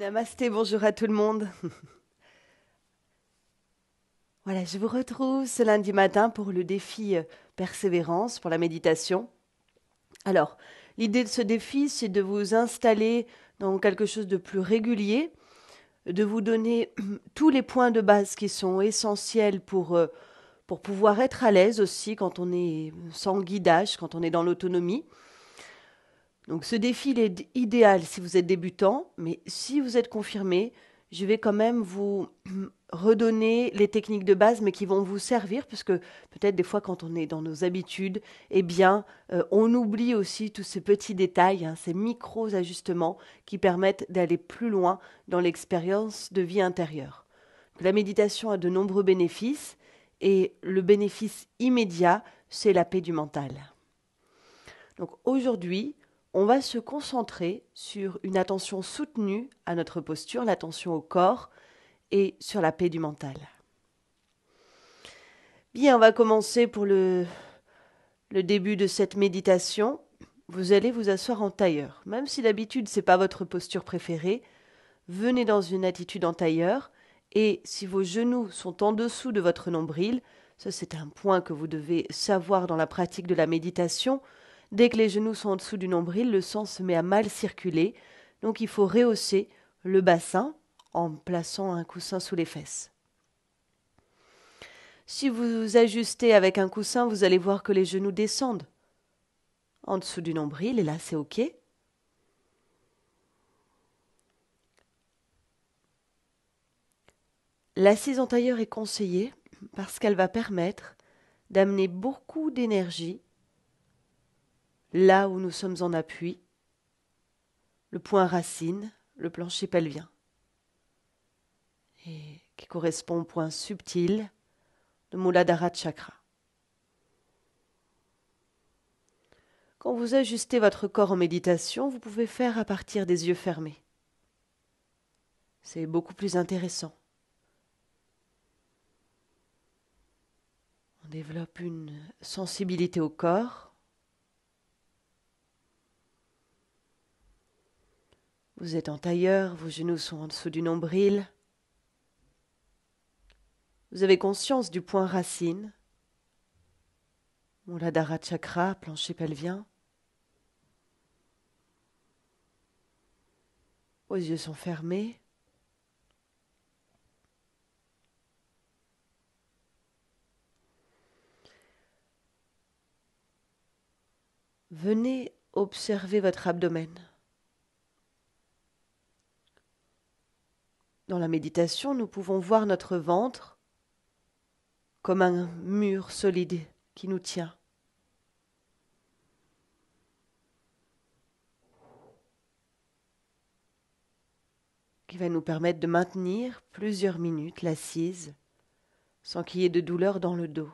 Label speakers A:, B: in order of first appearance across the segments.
A: Namasté, bonjour à tout le monde. Voilà, je vous retrouve ce lundi matin pour le défi persévérance, pour la méditation. Alors, l'idée de ce défi, c'est de vous installer dans quelque chose de plus régulier, de vous donner tous les points de base qui sont essentiels pour pouvoir être à l'aise aussi quand on est sans guidage, quand on est dans l'autonomie. Donc ce défi, il est idéal si vous êtes débutant, mais si vous êtes confirmé, je vais quand même vous redonner les techniques de base, mais qui vont vous servir, parce que peut-être des fois quand on est dans nos habitudes, eh bien, on oublie aussi tous ces petits détails, hein, ces micros-ajustements qui permettent d'aller plus loin dans l'expérience de vie intérieure. La méditation a de nombreux bénéfices, et le bénéfice immédiat, c'est la paix du mental. Donc aujourd'hui, on va se concentrer sur une attention soutenue à notre posture, l'attention au corps et sur la paix du mental. Bien, on va commencer pour le début de cette méditation. Vous allez vous asseoir en tailleur. Même si d'habitude ce n'est pas votre posture préférée, venez dans une attitude en tailleur et si vos genoux sont en dessous de votre nombril, ça c'est un point que vous devez savoir dans la pratique de la méditation. Dès que les genoux sont en dessous du nombril, le sang se met à mal circuler. Donc il faut rehausser le bassin en plaçant un coussin sous les fesses. Si vous vous ajustez avec un coussin, vous allez voir que les genoux descendent en dessous du nombril et là c'est OK. L'assise en tailleur est conseillée parce qu'elle va permettre d'amener beaucoup d'énergie là où nous sommes en appui, le point racine, le plancher pelvien, et qui correspond au point subtil de Muladhara Chakra. Quand vous ajustez votre corps en méditation, vous pouvez faire à partir des yeux fermés. C'est beaucoup plus intéressant. On développe une sensibilité au corps. Vous êtes en tailleur, vos genoux sont en dessous du nombril. Vous avez conscience du point racine, Muladhara Chakra, plancher pelvien. Vos yeux sont fermés. Venez observer votre abdomen. Dans la méditation, nous pouvons voir notre ventre comme un mur solide qui nous tient. Qui va nous permettre de maintenir plusieurs minutes l'assise sans qu'il y ait de douleur dans le dos.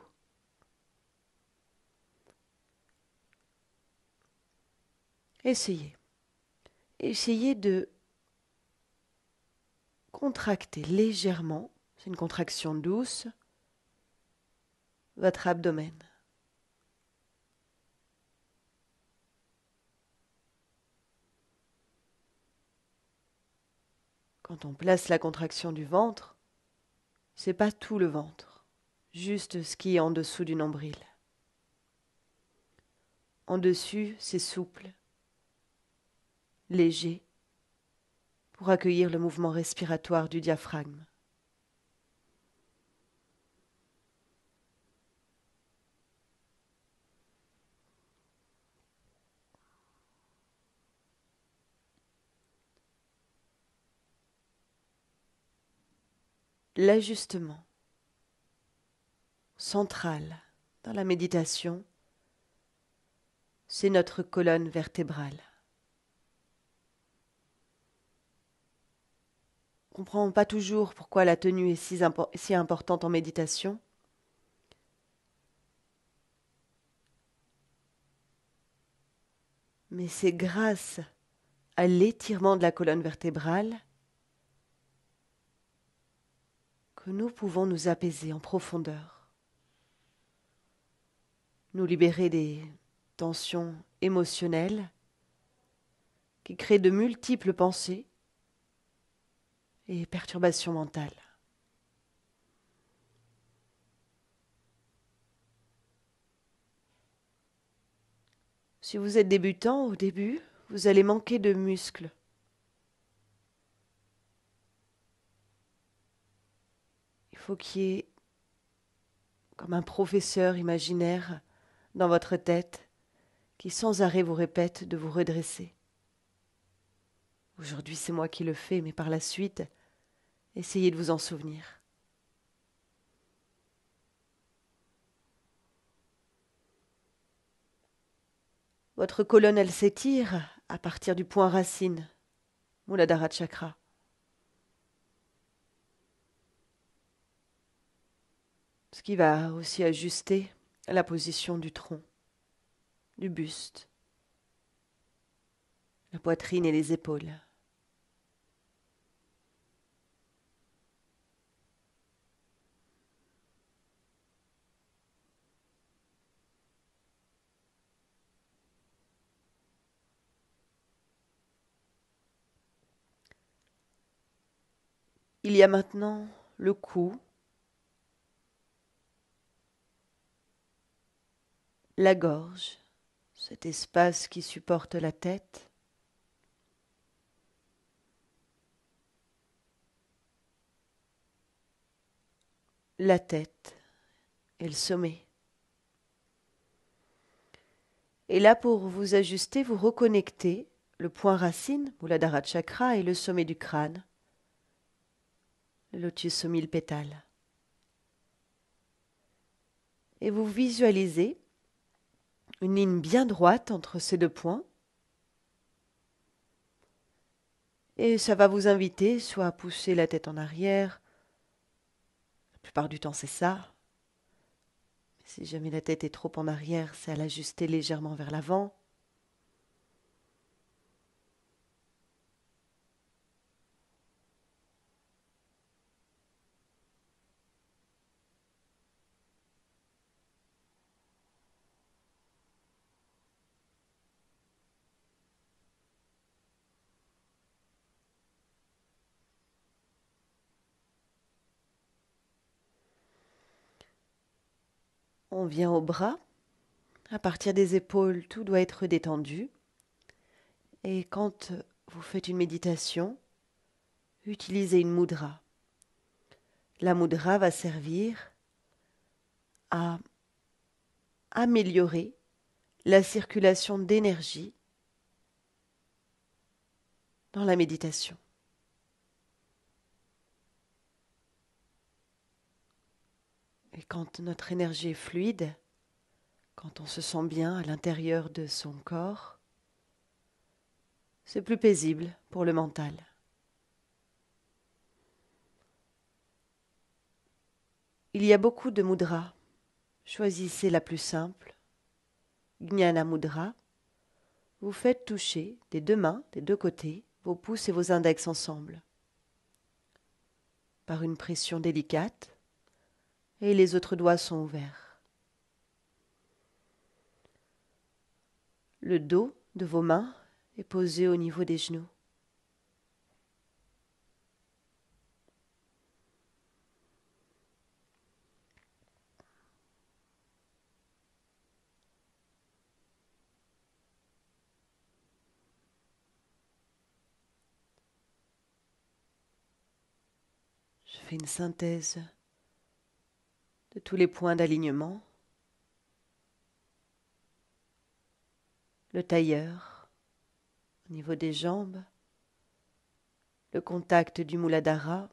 A: Essayez. Essayez de contracter légèrement, c'est une contraction douce, votre abdomen. Quand on place la contraction du ventre, c'est pas tout le ventre, juste ce qui est en dessous du nombril. En dessus, c'est souple, léger, pour accueillir le mouvement respiratoire du diaphragme. L'ajustement central dans la méditation, c'est notre colonne vertébrale. On ne comprend pas toujours pourquoi la tenue est si importante en méditation. Mais c'est grâce à l'étirement de la colonne vertébrale que nous pouvons nous apaiser en profondeur, nous libérer des tensions émotionnelles qui créent de multiples pensées et perturbations mentales. Si vous êtes débutant au début, vous allez manquer de muscles. Il faut qu'il y ait comme un professeur imaginaire dans votre tête qui sans arrêt vous répète de vous redresser. Aujourd'hui, c'est moi qui le fais, mais par la suite, essayez de vous en souvenir. Votre colonne, elle s'étire à partir du point racine, Muladhara Chakra. Ce qui va aussi ajuster la position du tronc, du buste, la poitrine et les épaules. Il y a maintenant le cou, la gorge, cet espace qui supporte la tête, la tête et le sommet. Et là, pour vous ajuster, vous reconnectez le point racine, Muladhara Chakra, et le sommet du crâne, le lotus au 1000 pétales. Et vous visualisez une ligne bien droite entre ces deux points. Et ça va vous inviter soit à pousser la tête en arrière, la plupart du temps c'est ça. Si jamais la tête est trop en arrière, c'est à l'ajuster légèrement vers l'avant. On vient au bras. À partir des épaules, tout doit être détendu. Et quand vous faites une méditation, utilisez une mudra. La mudra va servir à améliorer la circulation d'énergie dans la méditation. Et quand notre énergie est fluide, quand on se sent bien à l'intérieur de son corps, c'est plus paisible pour le mental. Il y a beaucoup de mudras. Choisissez la plus simple, Jnana Mudra. Vous faites toucher des deux mains, des deux côtés, vos pouces et vos index ensemble, par une pression délicate, et les autres doigts sont ouverts. Le dos de vos mains est posé au niveau des genoux. Je fais une synthèse de tous les points d'alignement. Le tailleur, au niveau des jambes, le contact du Muladhara,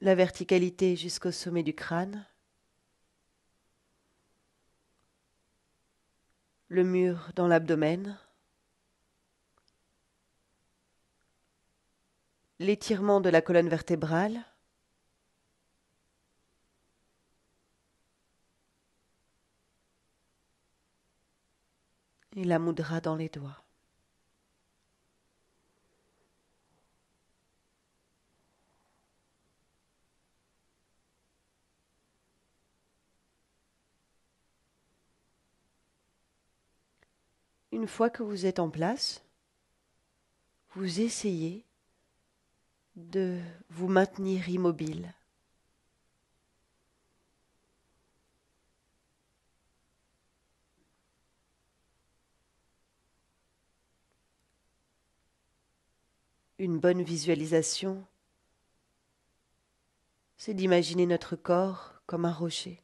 A: la verticalité jusqu'au sommet du crâne, le mur dans l'abdomen, l'étirement de la colonne vertébrale, et la mudra dans les doigts. Une fois que vous êtes en place, vous essayez de vous maintenir immobile. Une bonne visualisation, c'est d'imaginer notre corps comme un rocher.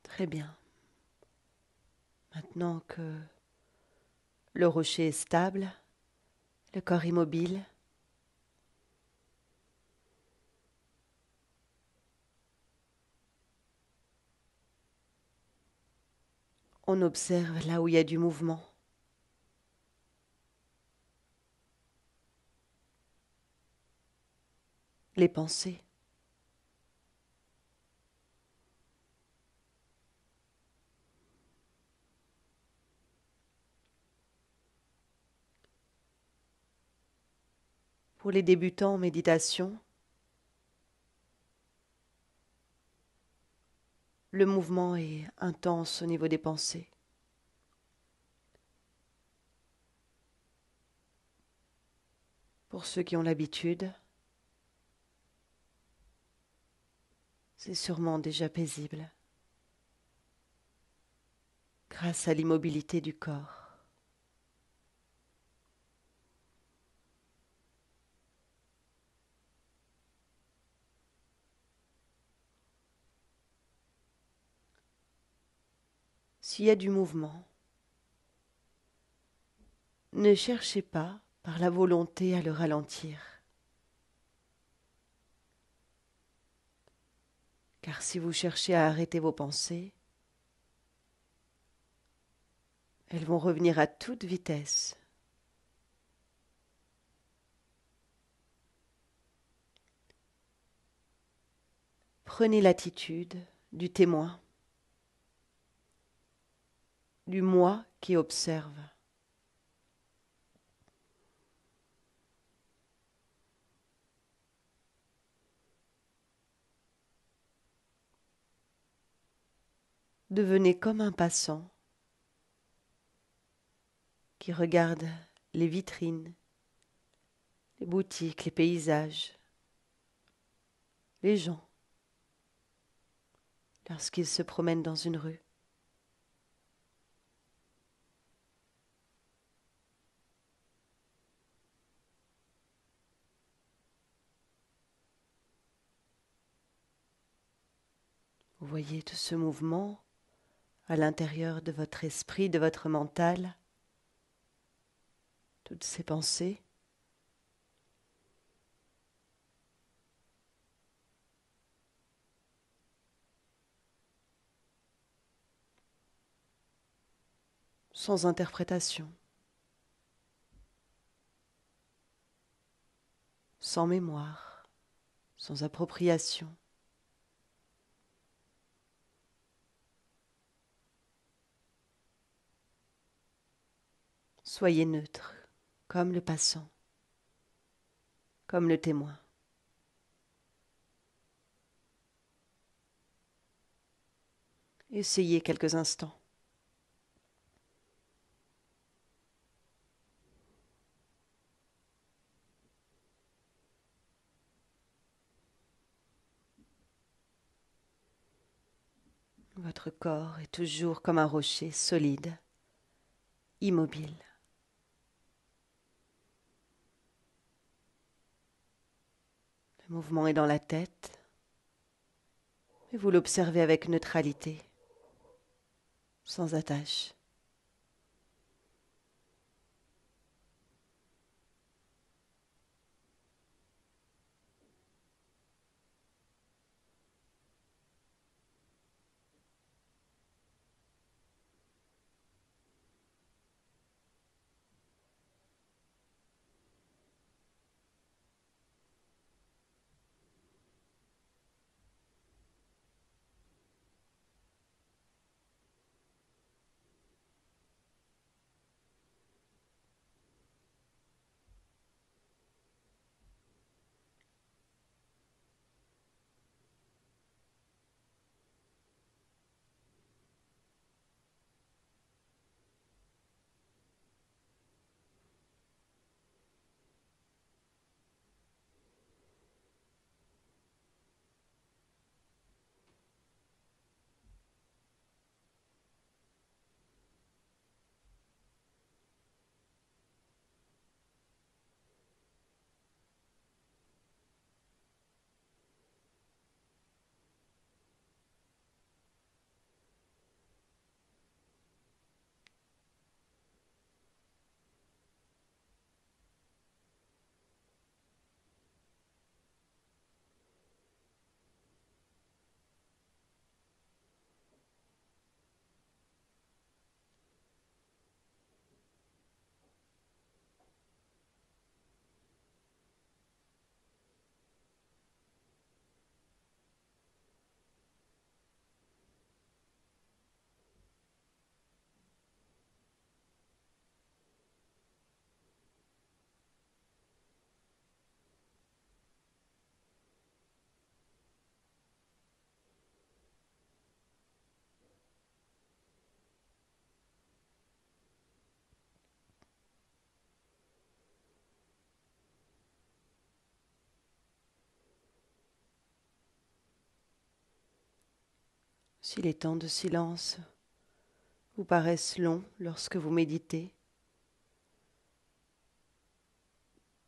A: Très bien. Maintenant que le rocher est stable, le corps immobile, on observe là où il y a du mouvement. Les pensées. Pour les débutants en méditation, le mouvement est intense au niveau des pensées. Pour ceux qui ont l'habitude, c'est sûrement déjà paisible, grâce à l'immobilité du corps. S'il y a du mouvement, ne cherchez pas par la volonté à le ralentir. Car si vous cherchez à arrêter vos pensées, elles vont revenir à toute vitesse. Prenez l'attitude du témoin, du moi qui observe. Devenez comme un passant qui regarde les vitrines, les boutiques, les paysages, les gens, lorsqu'ils se promènent dans une rue. Vous voyez tout ce mouvement à l'intérieur de votre esprit, de votre mental, toutes ces pensées. Sans interprétation, sans mémoire, sans appropriation. Soyez neutre, comme le passant, comme le témoin. Essayez quelques instants. Votre corps est toujours comme un rocher solide, immobile. Le mouvement est dans la tête et vous l'observez avec neutralité, sans attache. Si les temps de silence vous paraissent longs lorsque vous méditez,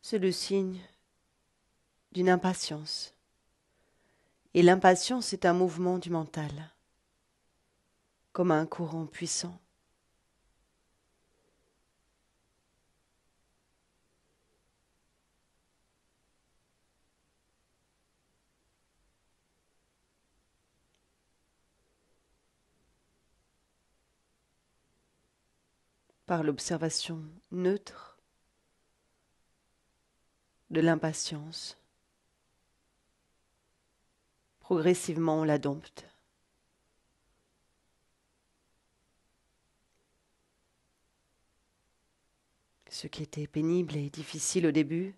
A: c'est le signe d'une impatience. Et l'impatience est un mouvement du mental, comme un courant puissant. Par l'observation neutre de l'impatience, progressivement on la dompte. Ce qui était pénible et difficile au début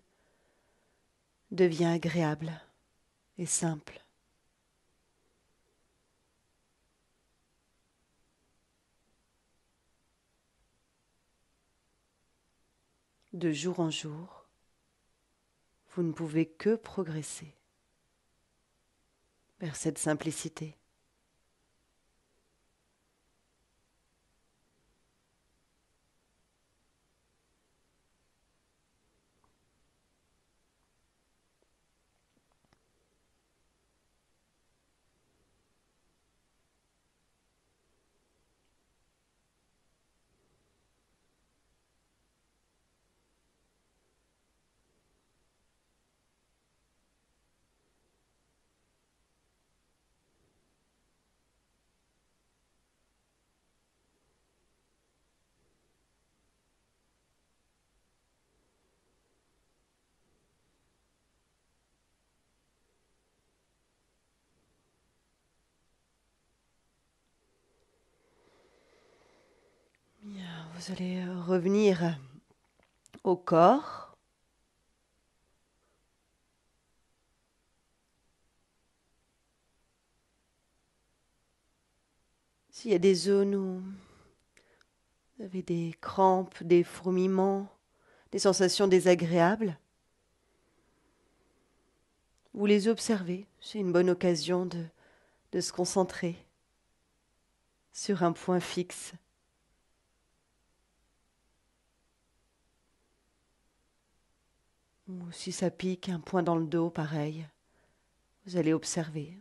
A: devient agréable et simple. De jour en jour, vous ne pouvez que progresser vers cette simplicité. Bien, vous allez revenir au corps. S'il y a des zones où vous avez des crampes, des fourmillements, des sensations désagréables, vous les observez. C'est une bonne occasion de se concentrer sur un point fixe. Ou si ça pique, un point dans le dos, pareil. Vous allez observer.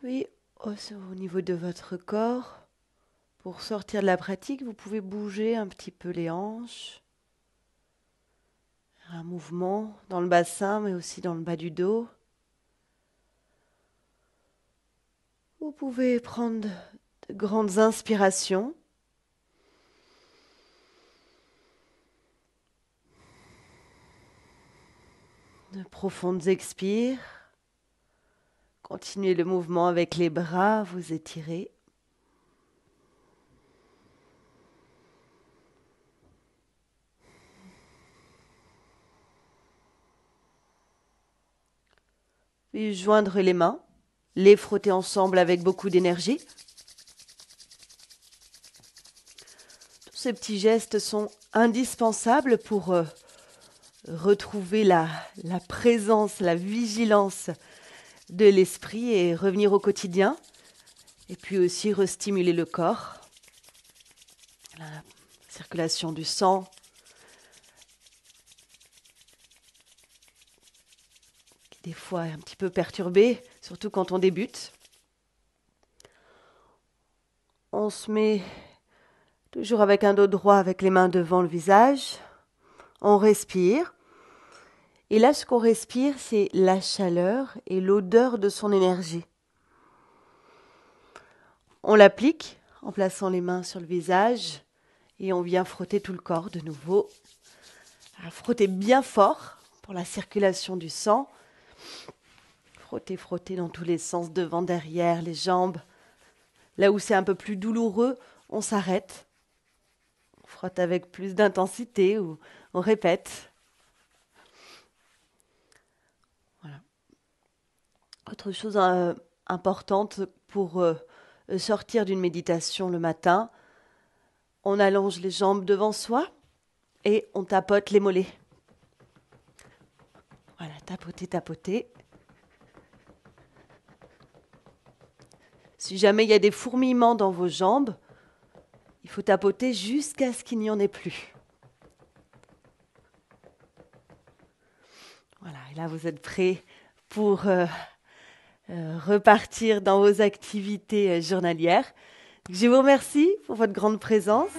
A: Puis, au niveau de votre corps, pour sortir de la pratique, vous pouvez bouger un petit peu les hanches. Un mouvement dans le bassin, mais aussi dans le bas du dos. Vous pouvez prendre de grandes inspirations. De profondes expires. Continuez le mouvement avec les bras, vous étirez. Puis joindre les mains, les frotter ensemble avec beaucoup d'énergie. Tous ces petits gestes sont indispensables pour retrouver la présence, la vigilance de l'esprit et revenir au quotidien. Et puis aussi restimuler le corps, la circulation du sang, qui des fois est un petit peu perturbée, surtout quand on débute. On se met toujours avec un dos droit, avec les mains devant le visage. On respire. Et là, ce qu'on respire, c'est la chaleur et l'odeur de son énergie. On l'applique en plaçant les mains sur le visage et on vient frotter tout le corps de nouveau. Alors, frotter bien fort pour la circulation du sang. Frotter, frotter dans tous les sens, devant, derrière, les jambes. Là où c'est un peu plus douloureux, on s'arrête. On frotte avec plus d'intensité ou on répète. Voilà. Autre chose importante pour sortir d'une méditation le matin, on allonge les jambes devant soi et on tapote les mollets. Voilà, tapoter, tapoter. Si jamais il y a des fourmillements dans vos jambes, il faut tapoter jusqu'à ce qu'il n'y en ait plus. Voilà, et là vous êtes prêts pour repartir dans vos activités journalières. Je vous remercie pour votre grande présence.